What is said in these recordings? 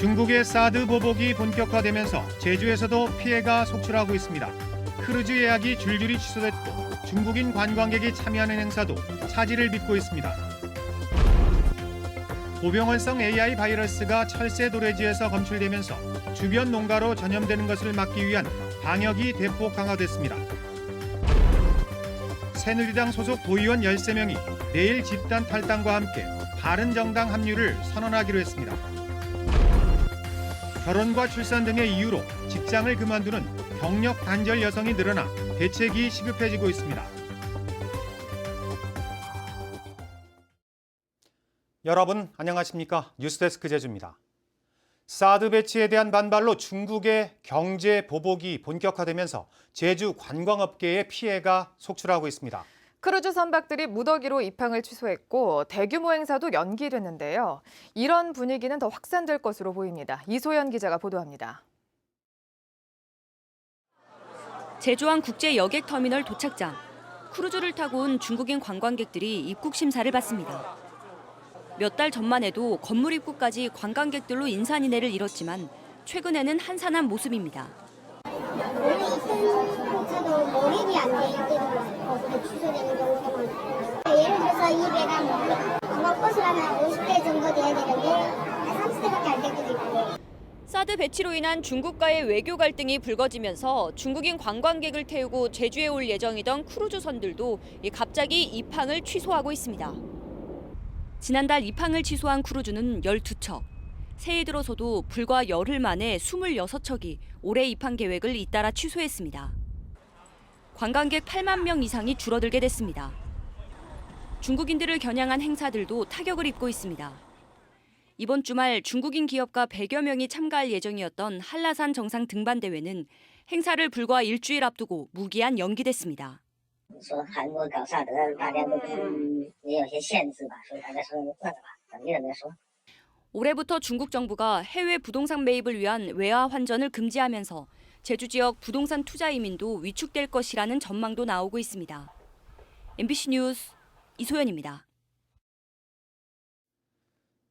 중국의 사드 보복이 본격화되면서 제주에서도 피해가 속출하고 있습니다. 크루즈 예약이 줄줄이 취소됐고 중국인 관광객이 참여하는 행사도 차질을 빚고 있습니다. 고병원성 AI 바이러스가 철새 도래지에서 검출되면서 주변 농가로 전염되는 것을 막기 위한 방역이 대폭 강화됐습니다. 새누리당 소속 도의원 13명이 내일 집단 탈당과 함께 바른정당 합류를 선언하기로 했습니다. 결혼과 출산 등의 이유로 직장을 그만두는 경력 단절 여성이 늘어나 대책이 시급해지고 있습니다. 여러분 안녕하십니까? 뉴스데스크 제주입니다. 사드 배치에 대한 반발로 중국의 경제 보복이 본격화되면서 제주 관광업계에 피해가 속출하고 있습니다. 크루즈 선박들이 무더기로 입항을 취소했고 대규모 행사도 연기됐는데요. 이런 분위기는 더 확산될 것으로 보입니다. 이소연 기자가 보도합니다. 제주항 국제 여객 터미널 도착장. 크루즈를 타고 온 중국인 관광객들이 입국 심사를 받습니다. 몇 달 전만 해도 건물 입구까지 관광객들로 인산인해를 이뤘지만 최근에는 한산한 모습입니다. 원래 있던 저도 몰입이 안 되기 때문에 취소되는 경우가 많아요. 예를 들어서 이 배가 뭐 관광버스 가면 50대 정도 돼야 되는데 30대밖에 안 되고 있고. 사드 배치로 인한 중국과의 외교 갈등이 불거지면서 중국인 관광객을 태우고 제주에 올 예정이던 크루즈선들도 갑자기 입항을 취소하고 있습니다. 지난달 입항을 취소한 크루즈는 12척. 새해 들어서도 불과 열흘 만에 26척이 올해 입항 계획을 잇따라 취소했습니다. 관광객 8만 명 이상이 줄어들게 됐습니다. 중국인들을 겨냥한 행사들도 타격을 입고 있습니다. 이번 주말 중국인 기업가 100여 명이 참가할 예정이었던 한라산 정상 등반 대회는 행사를 불과 일주일 앞두고 무기한 연기됐습니다. 说韩国搞萨德，大家都也有些限制吧，所以大家说那怎么等一等再说。 올해부터 중국 정부가 해외 부동산 매입을 위한 외화 환전을 금지하면서 제주 지역 부동산 투자 이민도 위축될 것이라는 전망도 나오고 있습니다. MBC 뉴스 이소연입니다.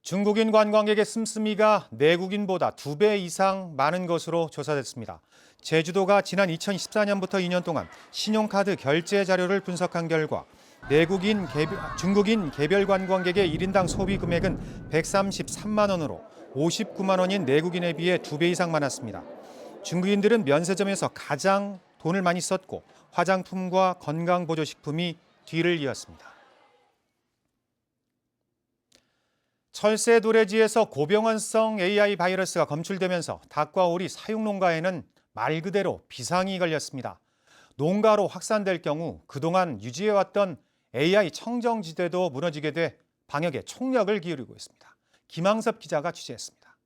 중국인 관광객의 씀씀이가 내국인보다 2배 이상 많은 것으로 조사됐습니다. 제주도가 지난 2014년부터 2년 동안 신용카드 결제 자료를 분석한 결과 중국인 개별 관광객의 1인당 소비 금액은 133만 원으로 59만 원인 내국인에 비해 2배 이상 많았습니다. 중국인들은 면세점에서 가장 돈을 많이 썼고 화장품과 건강보조식품이 뒤를 이었습니다. 철새 도래지에서 고병원성 AI 바이러스가 검출되면서 닭과 오리 사육 농가에는 말 그대로 비상이 걸렸습니다. 농가로 확산될 경우 그동안 유지해왔던 AI 청정지대도 무너지게 돼 방역에 총력을 기울이고 있습니다. 김항섭 기자가 취재했습니다.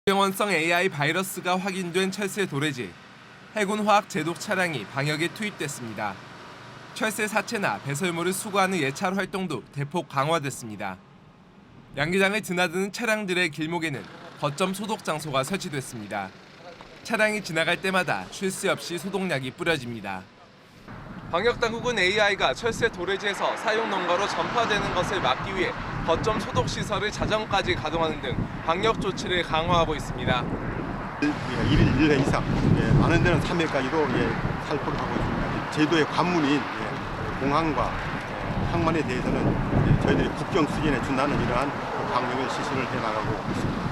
고병원성 AI 바이러스가 확인된 철새 도래지. 해군화학 제독 차량이 방역에 투입됐습니다. 철새 사체나 배설물을 수거하는 예찰 활동도 대폭 강화됐습니다. 양계장을 드나드는 차량들의 길목에는 거점 소독 장소가 설치됐습니다. 차량이 지나갈 때마다 쉴 새 없이 소독약이 뿌려집니다. 방역당국은 AI가 철새 도래지에서 사육 농가로 전파되는 것을 막기 위해 거점 소독 시설을 자정까지 가동하는 등 방역 조치를 강화하고 있습니다. 1일 1회 이상, 많은 데는 3회까지도 살포를 하고 있습니다. 제도의 관문인 공항과 항만에 대해서는 저희들이 국경 수준에 준하는 이러한 방역을 실시를 해나가고 있습니다.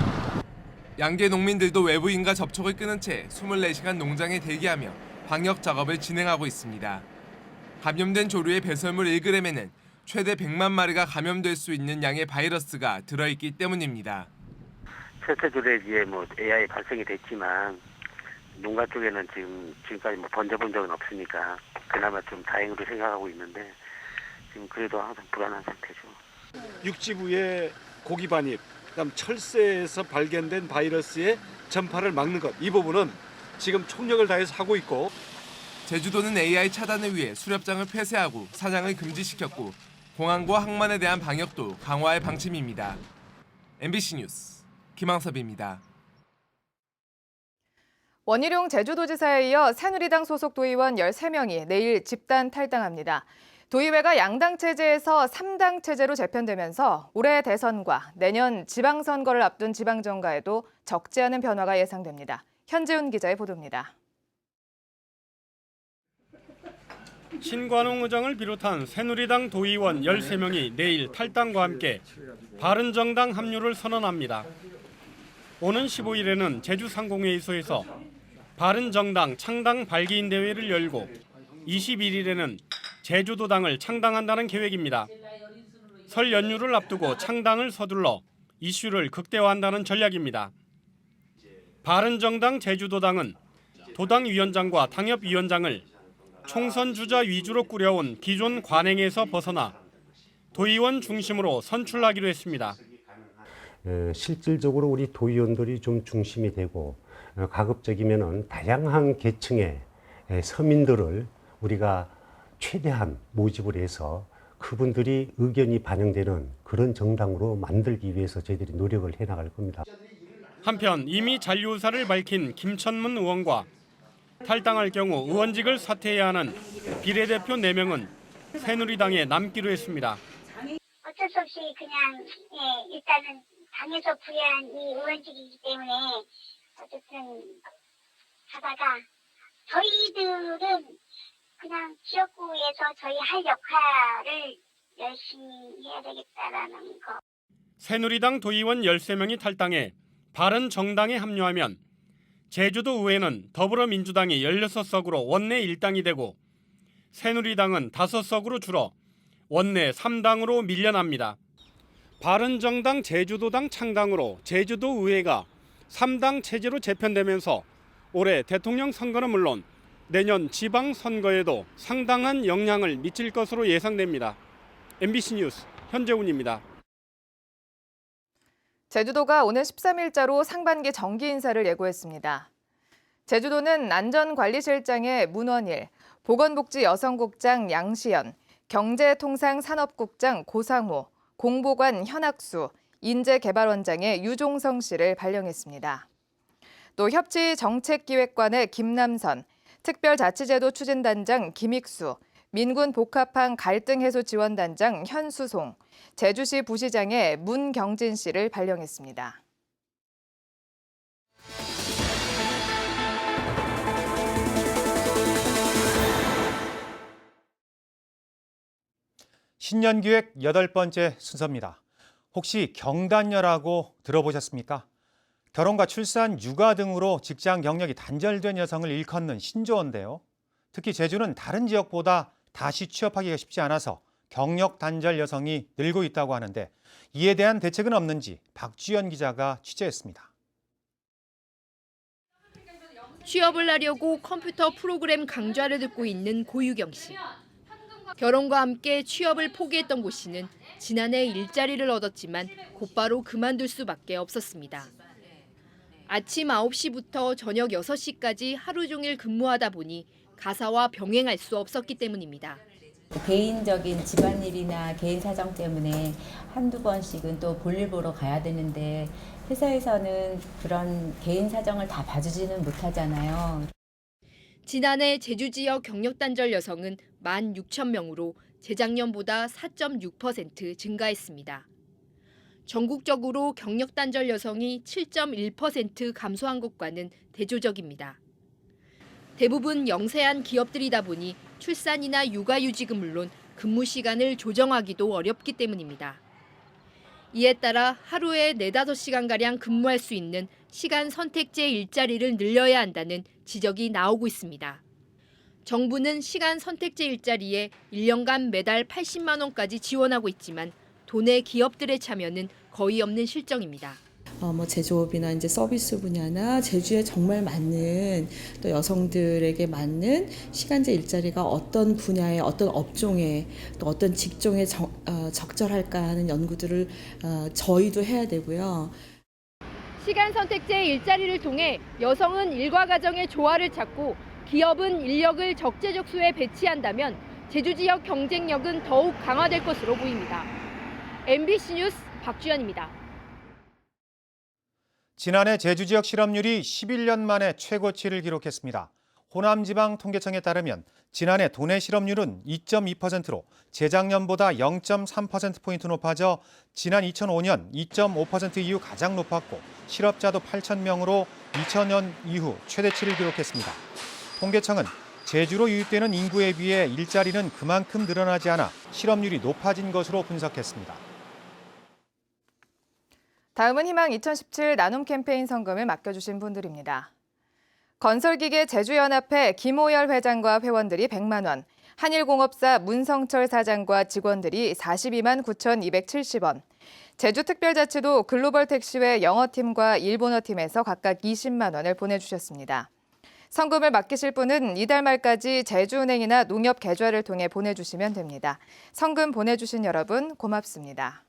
양계 농민들도 외부인과 접촉을 끊은 채 24시간 농장에 대기하며 방역 작업을 진행하고 있습니다. 감염된 조류의 배설물 1g에는 최대 100만 마리가 감염될 수 있는 양의 바이러스가 들어있기 때문입니다. 철새 도래지에 AI 발생이 됐지만 농가 쪽에는 지금까지 번져본 적은 없으니까 그나마 좀 다행으로 생각하고 있는데 지금 그래도 항상 불안한 상태죠. 육지부의 고기 반입, 그다음 철새에서 발견된 바이러스의 전파를 막는 것, 이 부분은 지금 총력을 다해서 하고 있고. 제주도는 AI 차단을 위해 수렵장을 폐쇄하고 사냥을 금지시켰고 공항과 항만에 대한 방역도 강화할 방침입니다. MBC 뉴스 김항섭입니다. 원희룡 제주도지사에 이어 새누리당 소속 도의원 13명이 내일 집단 탈당합니다. 도의회가 양당 체제에서 3당 체제로 재편되면서 올해 대선과 내년 지방선거를 앞둔 지방정가에도 적지 않은 변화가 예상됩니다. 현재훈 기자의 보도입니다. 신관홍 의장을 비롯한 새누리당 도의원 13명이 내일 탈당과 함께 바른정당 합류를 선언합니다. 오는 15일에는 제주 상공회의소에서 바른정당 창당 발기인 대회를 열고 21일에는 제주도당을 창당한다는 계획입니다. 설 연휴를 앞두고 창당을 서둘러 이슈를 극대화한다는 전략입니다. 바른정당 제주도당은 도당위원장과 당협위원장을 총선 주자 위주로 꾸려온 기존 관행에서 벗어나 도의원 중심으로 선출하기로 했습니다. 실질적으로 우리 도의원들이 좀 중심이 되고 가급적이면 다양한 계층의 서민들을 우리가 최대한 모집을 해서 그분들이 의견이 반영되는 그런 정당으로 만들기 위해서 저희들이 노력을 해나갈 겁니다. 한편 이미 잔류 의사를 밝힌 김천문 의원과 탈당할 경우 의원직을 사퇴해야 하는 비례대표 4명은 새누리당에 남기로 했습니다. 어쩔 수 없이 그냥 일단은 당에서 부여한 이 의원직이기 때문에 어쨌든 하다가 저희들은 그냥 지역구에서 저희 할 역할을 열심히 해야 되겠다라는 거. 새누리당 도의원 13명이 탈당해 바른정당에 합류하면 제주도 의회는 더불어민주당이 16석으로 원내 1당이 되고 새누리당은 5석으로 줄어 원내 3당으로 밀려납니다. 바른정당 제주도당 창당으로 제주도 의회가 3당 체제로 재편되면서 올해 대통령 선거는 물론 내년 지방선거에도 상당한 영향을 미칠 것으로 예상됩니다. MBC 뉴스 현재훈입니다. 제주도가 오는 13일자로 상반기 정기 인사를 예고했습니다. 제주도는 안전관리실장의 문원일, 보건복지여성국장 양시연, 경제통상산업국장 고상호, 공보관 현학수, 인재개발원장의 유종성 씨를 발령했습니다. 또 협치정책기획관의 김남선, 특별자치제도 추진단장 김익수, 민군복합항 갈등해소지원단장 현수송, 제주시 부시장의 문경진 씨를 발령했습니다. 신년기획 8번째 순서입니다. 혹시 경단녀라고 들어보셨습니까? 결혼과 출산, 육아 등으로 직장 경력이 단절된 여성을 일컫는 신조어인데요. 특히 제주는 다른 지역보다 다시 취업하기가 쉽지 않아서 경력 단절 여성이 늘고 있다고 하는데 이에 대한 대책은 없는지 박주연 기자가 취재했습니다. 취업을 하려고 컴퓨터 프로그램 강좌를 듣고 있는 고유경 씨. 결혼과 함께 취업을 포기했던 고 씨는 지난해 일자리를 얻었지만 곧바로 그만둘 수밖에 없었습니다. 아침 9시부터 저녁 6시까지 하루 종일 근무하다 보니 가사와 병행할 수 없었기 때문입니다. 개인적인 집안일이나 개인 사정 때문에 한두 번씩은 또 볼일 보러 가야 되는데 회사에서는 그런 개인 사정을 다 봐주지는 못하잖아요. 지난해 제주 지역 경력 단절 여성은 16,000명으로 재작년보다 4.6% 증가했습니다. 전국적으로 경력 단절 여성이 7.1% 감소한 것과는 대조적입니다. 대부분 영세한 기업들이다 보니 출산이나 육아휴직은 물론 근무 시간을 조정하기도 어렵기 때문입니다. 이에 따라 하루에 4-5시간가량 근무할 수 있는 시간 선택제 일자리를 늘려야 한다는 지적이 나오고 있습니다. 정부는 시간 선택제 일자리에 1년간 매달 80만 원까지 지원하고 있지만 도내 기업들의 참여는 거의 없는 실정입니다. 제조업이나 이제 서비스 분야나 제주에 정말 맞는 또 여성들에게 맞는 시간제 일자리가 어떤 분야에 어떤 업종에 또 어떤 직종에 적절할까 하는 연구들을 저희도 해야 되고요. 시간 선택제 일자리를 통해 여성은 일과 가정의 조화를 찾고 기업은 인력을 적재적소에 배치한다면 제주 지역 경쟁력은 더욱 강화될 것으로 보입니다. MBC 뉴스 박주연입니다. 지난해 제주 지역 실업률이 11년 만에 최고치를 기록했습니다. 호남지방통계청에 따르면 지난해 도내 실업률은 2.2%로 재작년보다 0.3%포인트 높아져 지난 2005년 2.5% 이후 가장 높았고 실업자도 8,000명으로 2000년 이후 최대치를 기록했습니다. 통계청은 제주로 유입되는 인구에 비해 일자리는 그만큼 늘어나지 않아 실업률이 높아진 것으로 분석했습니다. 다음은 희망 2017 나눔 캠페인 성금을 맡겨주신 분들입니다. 건설기계 제주연합회 김호열 회장과 회원들이 100만 원, 한일공업사 문성철 사장과 직원들이 42만 9,270원, 제주특별자치도 글로벌택시회 영어팀과 일본어팀에서 각각 20만 원을 보내주셨습니다. 성금을 맡기실 분은 이달 말까지 제주은행이나 농협계좌를 통해 보내주시면 됩니다. 성금 보내주신 여러분 고맙습니다.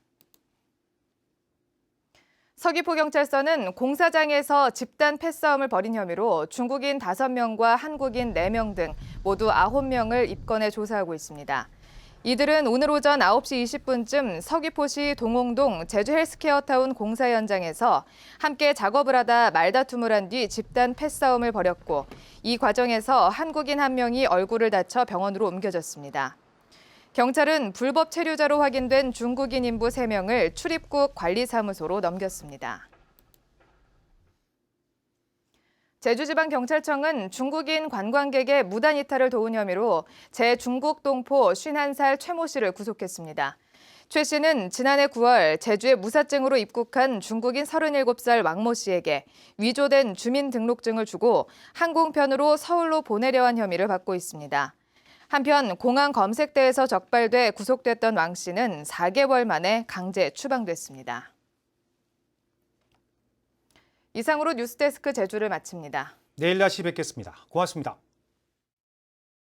서귀포경찰서는 공사장에서 집단 패싸움을 벌인 혐의로 중국인 5명과 한국인 4명 등 모두 9명을 입건해 조사하고 있습니다. 이들은 오늘 오전 9시 20분쯤 서귀포시 동홍동 제주헬스케어타운 공사 현장에서 함께 작업을 하다 말다툼을 한 뒤 집단 패싸움을 벌였고 이 과정에서 한국인 1명이 얼굴을 다쳐 병원으로 옮겨졌습니다. 경찰은 불법 체류자로 확인된 중국인 인부 3명을 출입국 관리사무소로 넘겼습니다. 제주지방경찰청은 중국인 관광객의 무단 이탈을 도운 혐의로 제중국 동포 51살 최모 씨를 구속했습니다. 최 씨는 지난해 9월 제주에 무사증으로 입국한 중국인 37살 왕모 씨에게 위조된 주민등록증을 주고 항공편으로 서울로 보내려 한 혐의를 받고 있습니다. 한편 공항 검색대에서 적발돼 구속됐던 왕 씨는 4개월 만에 강제 추방됐습니다. 이상으로 뉴스데스크 제주를 마칩니다. 내일 다시 뵙겠습니다. 고맙습니다.